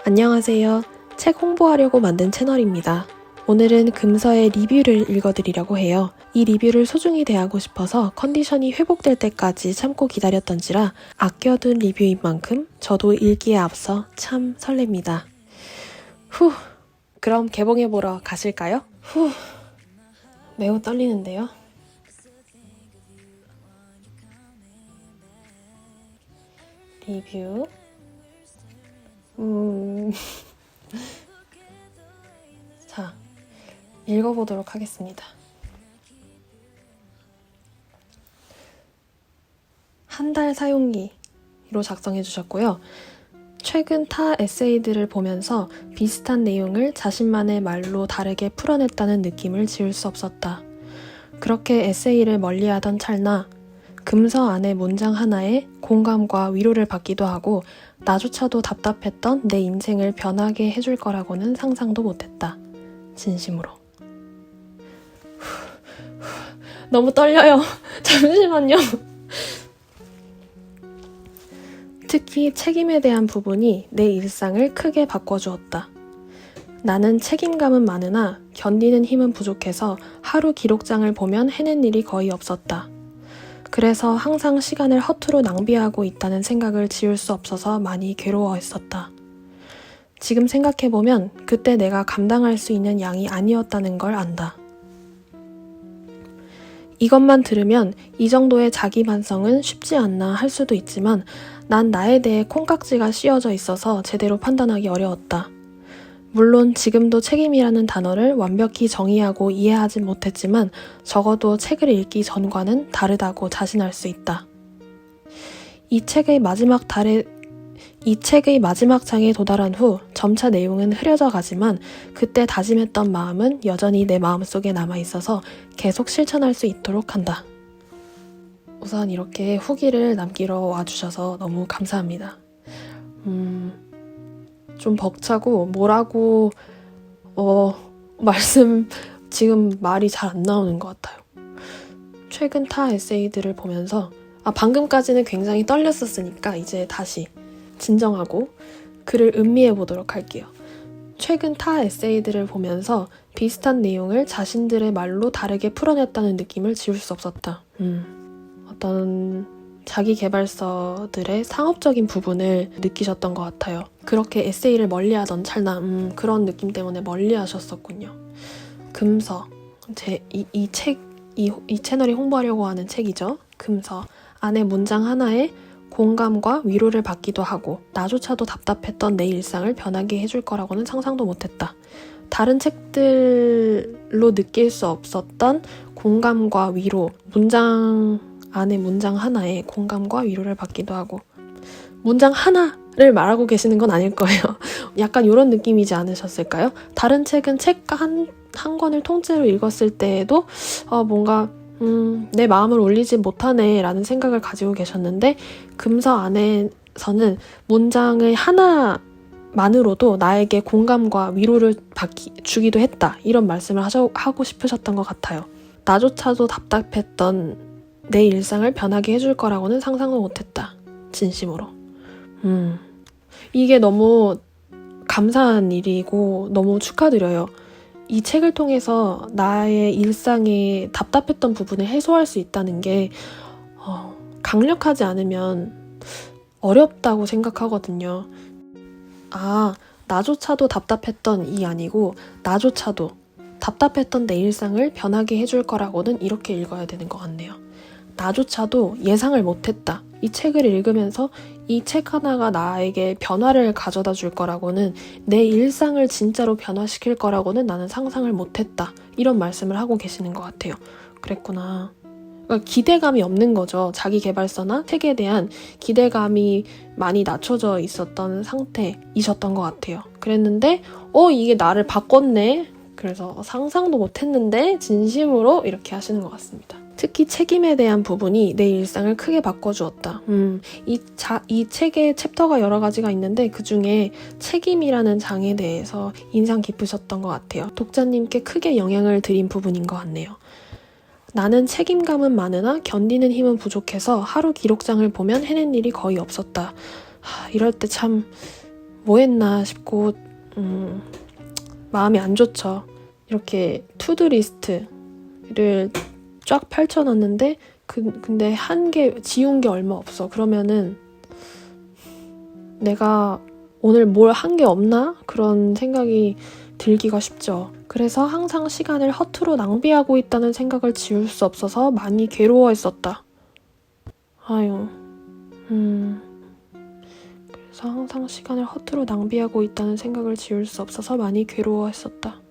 안녕하세요. 책 홍보하려고 만든 채널입니다. 오늘은 금서의 리뷰를 읽어드리려고 해요. 이 리뷰를 소중히 대하고 싶어서 컨디션이 회복될 때까지 참고 기다렸던지라 아껴둔 리뷰인 만큼 저도 읽기에 앞서 참 설렙니다. 그럼 개봉해보러 가실까요? 매우 떨리는데요. 리뷰 자, 읽어보도록 하겠습니다. 한 달 사용기로 작성해 주셨고요. 최근 타 에세이들을 보면서 비슷한 내용을 자신만의 말로 다르게 풀어냈다는 느낌을 지울 수 없었다. 그렇게 에세이를 멀리하던 찰나 금서 안의 문장 하나에 공감과 위로를 받기도 하고 나조차도 답답했던 내 인생을 변하게 해줄 거라고는 상상도 못했다. 진심으로. 너무 떨려요. 잠시만요. 특히 책임에 대한 부분이 내 일상을 크게 바꿔주었다. 나는 책임감은 많으나 견디는 힘은 부족해서 하루 기록장을 보면 해낸 일이 거의 없었다. 그래서 항상 시간을 허투루 낭비하고 있다는 생각을 지울 수 없어서 많이 괴로워했었다. 지금 생각해보면 그때 내가 감당할 수 있는 양이 아니었다는 걸 안다. 이것만 들으면 이 정도의 자기 반성은 쉽지 않나 할 수도 있지만 난 나에 대해 콩깍지가 씌워져 있어서 제대로 판단하기 어려웠다. 물론 지금도 책임이라는 단어를 완벽히 정의하고 이해하진 못했지만 적어도 책을 읽기 전과는 다르다고 자신할 수 있다. 이 책의 마지막 장에 도달한 후 점차 내용은 흐려져 가지만 그때 다짐했던 마음은 여전히 내 마음속에 남아있어서 계속 실천할 수 있도록 한다. 우선 이렇게 후기를 남기러 와주셔서 너무 감사합니다. 좀 벅차고 뭐라고 지금 말이 잘 안 나오는 것 같아요. 최근 타 에세이들을 보면서 방금까지는 굉장히 떨렸었으니까 이제 다시 진정하고 글을 음미해 보도록 할게요. 최근 타 에세이들을 보면서 비슷한 내용을 자신들의 말로 다르게 풀어냈다는 느낌을 지울 수 없었다. 어떤 자기계발서들의 상업적인 부분을 느끼셨던 것 같아요. 그렇게 에세이를 멀리하던 찰나 그런 느낌 때문에 멀리하셨었군요. 금서, 이 채널이 홍보하려고 하는 책이죠. 금서 안에 문장 하나에 공감과 위로를 받기도 하고 나조차도 답답했던 내 일상을 변하게 해줄 거라고는 상상도 못했다. 다른 책들로 느낄 수 없었던 공감과 위로, 문장 안에 문장 하나에 공감과 위로를 받기도 하고 문장 하나를 말하고 계시는 건 아닐 거예요. 약간 이런 느낌이지 않으셨을까요? 다른 책은 책 한 권을 통째로 읽었을 때에도 뭔가 내 마음을 올리지 못하네 라는 생각을 가지고 계셨는데 금서 안에서는 문장의 하나만으로도 나에게 공감과 위로를 주기도 했다. 이런 말씀을 하고 싶으셨던 것 같아요. 나조차도 답답했던 내 일상을 변하게 해줄 거라고는 상상도 못했다. 진심으로. 이게 너무 감사한 일이고 너무 축하드려요. 이 책을 통해서 나의 일상에 답답했던 부분을 해소할 수 있다는 게 강력하지 않으면 어렵다고 생각하거든요. 나조차도 답답했던 이 아니고 나조차도 답답했던 내 일상을 변하게 해줄 거라고는 이렇게 읽어야 되는 것 같네요. 나조차도 예상을 못했다. 이 책을 읽으면서 이 책 하나가 나에게 변화를 가져다 줄 거라고는 내 일상을 진짜로 변화시킬 거라고는 나는 상상을 못했다. 이런 말씀을 하고 계시는 것 같아요. 그랬구나. 그러니까 기대감이 없는 거죠. 자기계발서나 책에 대한 기대감이 많이 낮춰져 있었던 상태이셨던 것 같아요. 그랬는데 이게 나를 바꿨네. 그래서 상상도 못했는데 진심으로 이렇게 하시는 것 같습니다. 특히 책임에 대한 부분이 내 일상을 크게 바꿔주었다. 이 책에 챕터가 여러 가지가 있는데 그중에 책임이라는 장에 대해서 인상 깊으셨던 것 같아요. 독자님께 크게 영향을 드린 부분인 것 같네요. 나는 책임감은 많으나 견디는 힘은 부족해서 하루 기록장을 보면 해낸 일이 거의 없었다. 이럴 때 참 뭐 했나 싶고 마음이 안 좋죠. 이렇게 투두 리스트를 쫙 펼쳐놨는데 근데 지운 게 얼마 없어. 그러면은 내가 오늘 뭘 한 게 없나? 그런 생각이 들기가 쉽죠. 그래서 항상 시간을 허투루 낭비하고 있다는 생각을 지울 수 없어서 많이 괴로워했었다. 아유, 그래서 항상 시간을 허투루 낭비하고 있다는 생각을 지울 수 없어서 많이 괴로워했었다.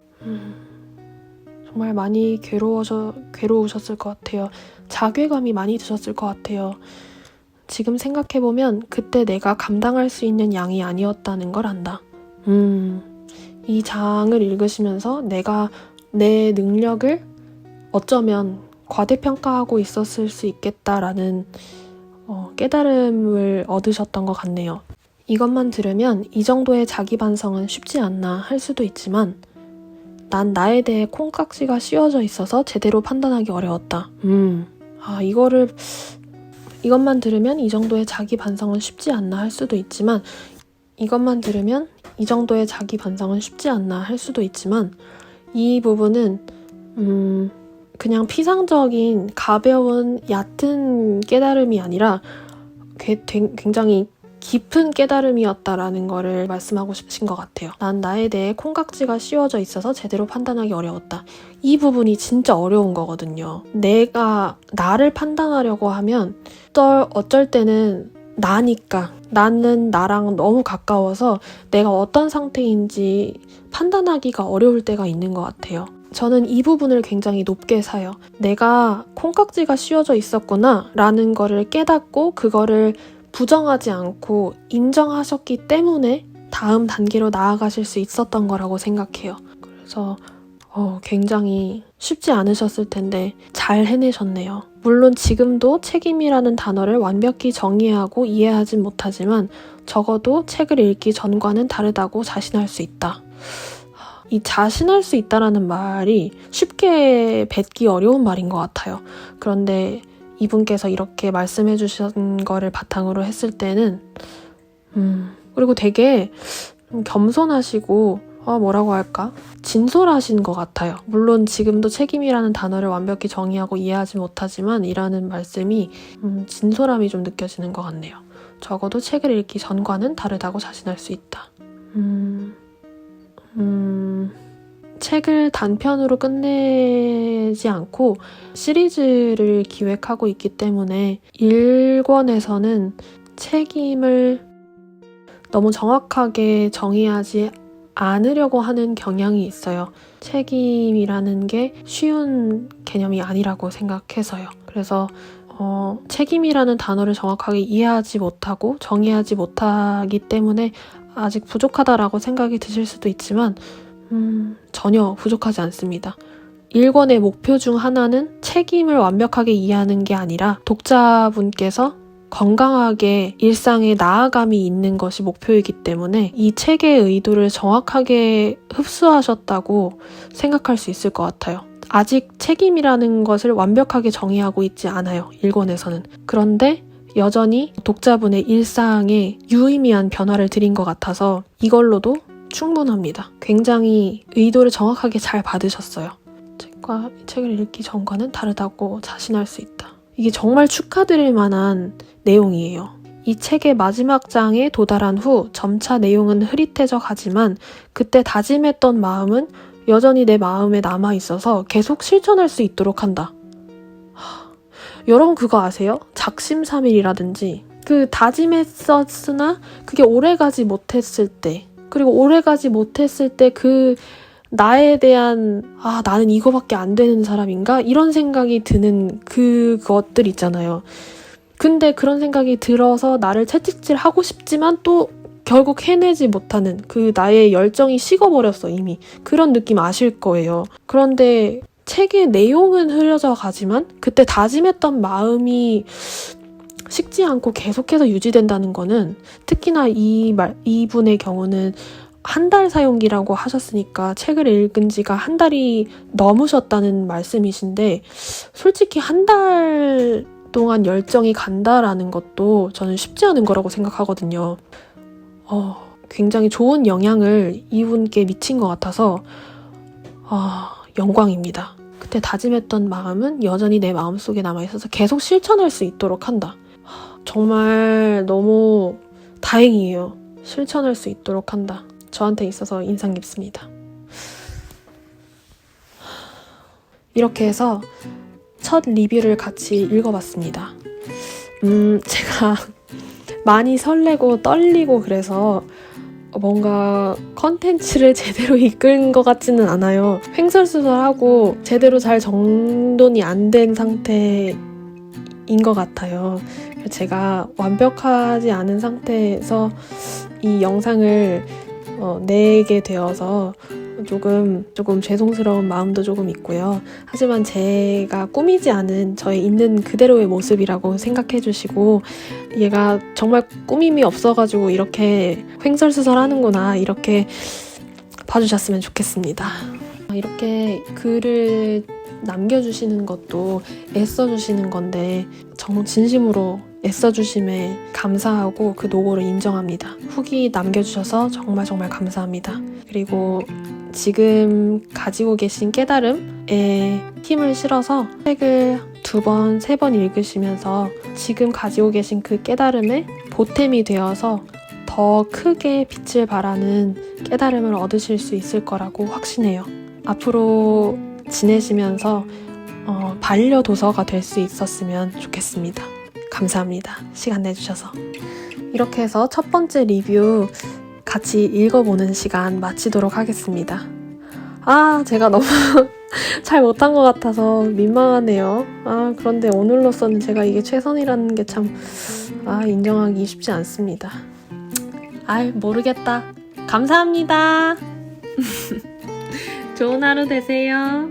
정말 많이 괴로우셨을 것 같아요. 자괴감이 많이 드셨을 것 같아요. 지금 생각해보면 그때 내가 감당할 수 있는 양이 아니었다는 걸 안다. 이 장을 읽으시면서 내가 내 능력을 어쩌면 과대평가하고 있었을 수 있겠다라는 깨달음을 얻으셨던 것 같네요. 이것만 들으면 이 정도의 자기 반성은 쉽지 않나 할 수도 있지만 난 나에 대해 콩깍지가 씌워져 있어서 제대로 판단하기 어려웠다. 이것만 들으면 이 정도의 자기 반성은 쉽지 않나 할 수도 있지만 이 부분은 그냥 피상적인 가벼운 얕은 깨달음이 아니라 굉장히 깊은 깨달음이었다라는 거를 말씀하고 싶으신 것 같아요. 난 나에 대해 콩깍지가 씌워져 있어서 제대로 판단하기 어려웠다. 이 부분이 진짜 어려운 거거든요. 내가 나를 판단하려고 하면 어쩔 때는 나는 나랑 너무 가까워서 내가 어떤 상태인지 판단하기가 어려울 때가 있는 것 같아요. 저는 이 부분을 굉장히 높게 사요. 내가 콩깍지가 씌워져 있었구나 라는 거를 깨닫고 그거를 부정하지 않고 인정하셨기 때문에 다음 단계로 나아가실 수 있었던 거라고 생각해요. 그래서 굉장히 쉽지 않으셨을 텐데 잘 해내셨네요. 물론 지금도 책임이라는 단어를 완벽히 정의하고 이해하진 못하지만 적어도 책을 읽기 전과는 다르다고 자신할 수 있다. 이 자신할 수 있다라는 말이 쉽게 뱉기 어려운 말인 것 같아요. 그런데 이분께서 이렇게 말씀해 주신 거를 바탕으로 했을 때는 그리고 되게 겸손하시고 뭐라고 할까? 진솔하신 것 같아요. 물론 지금도 책임이라는 단어를 완벽히 정의하고 이해하지 못하지만 이라는 말씀이 진솔함이 좀 느껴지는 것 같네요. 적어도 책을 읽기 전과는 다르다고 자신할 수 있다. 책을 단편으로 끝내지 않고 시리즈를 기획하고 있기 때문에 1권에서는 책임을 너무 정확하게 정의하지 않으려고 하는 경향이 있어요. 책임이라는 게 쉬운 개념이 아니라고 생각해서요. 그래서 책임이라는 단어를 정확하게 이해하지 못하고 정의하지 못하기 때문에 아직 부족하다라고 생각이 드실 수도 있지만 전혀 부족하지 않습니다. 1권의 목표 중 하나는 책임을 완벽하게 이해하는 게 아니라 독자분께서 건강하게 일상에 나아감이 있는 것이 목표이기 때문에 이 책의 의도를 정확하게 흡수하셨다고 생각할 수 있을 것 같아요. 아직 책임이라는 것을 완벽하게 정의하고 있지 않아요. 1권에서는. 그런데 여전히 독자분의 일상에 유의미한 변화를 드린 것 같아서 이걸로도 충분합니다. 굉장히 의도를 정확하게 잘 받으셨어요. 책을 읽기 전과는 다르다고 자신할 수 있다. 이게 정말 축하드릴 만한 내용이에요. 이 책의 마지막 장에 도달한 후 점차 내용은 흐릿해져 가지만 그때 다짐했던 마음은 여전히 내 마음에 남아있어서 계속 실천할 수 있도록 한다. 여러분 그거 아세요? 작심삼일이라든지 다짐했었으나 그게 오래가지 못했을 때 그리고 오래가지 못했을 때 나에 대한 나는 이거밖에 안 되는 사람인가? 이런 생각이 드는 그것들 있잖아요. 근데 그런 생각이 들어서 나를 채찍질하고 싶지만 또 결국 해내지 못하는 나의 열정이 식어버렸어 이미. 그런 느낌 아실 거예요. 그런데 책의 내용은 흐려져 가지만 그때 다짐했던 마음이 식지 않고 계속해서 유지된다는 거는 특히나 이분의 경우는 한 달 사용기라고 하셨으니까 책을 읽은 지가 한 달이 넘으셨다는 말씀이신데 솔직히 한 달 동안 열정이 간다라는 것도 저는 쉽지 않은 거라고 생각하거든요. 굉장히 좋은 영향을 이분께 미친 것 같아서 영광입니다. 그때 다짐했던 마음은 여전히 내 마음속에 남아있어서 계속 실천할 수 있도록 한다. 정말 너무 다행이에요. 실천할 수 있도록 한다. 저한테 있어서 인상 깊습니다. 이렇게 해서 첫 리뷰를 같이 읽어봤습니다. 제가 많이 설레고 떨리고 그래서 뭔가 컨텐츠를 제대로 이끈 것 같지는 않아요. 횡설수설하고 제대로 잘 정돈이 안 된 상태인 것 같아요. 제가 완벽하지 않은 상태에서 이 영상을 내게 되어서 조금 죄송스러운 마음도 조금 있고요. 하지만 제가 꾸미지 않은 저의 있는 그대로의 모습이라고 생각해 주시고, 얘가 정말 꾸밈이 없어가지고 이렇게 횡설수설하는구나, 이렇게 봐주셨으면 좋겠습니다. 이렇게 글을 남겨주시는 것도 애써주시는 건데 정말 진심으로 애써주심에 감사하고 그 노고를 인정합니다. 후기 남겨주셔서 정말 감사합니다. 그리고 지금 가지고 계신 깨달음에 힘을 실어서 책을 2번, 3번 읽으시면서 지금 가지고 계신 그 깨달음에 보탬이 되어서 더 크게 빛을 발하는 깨달음을 얻으실 수 있을 거라고 확신해요. 앞으로 지내시면서 반려도서가 될 수 있었으면 좋겠습니다. 감사합니다. 시간 내주셔서. 이렇게 해서 첫 번째 리뷰 같이 읽어보는 시간 마치도록 하겠습니다. 제가 너무 잘 못한 것 같아서 민망하네요. 그런데 오늘로서는 제가 이게 최선이라는 게 참 인정하기 쉽지 않습니다. 모르겠다. 감사합니다. 좋은 하루 되세요.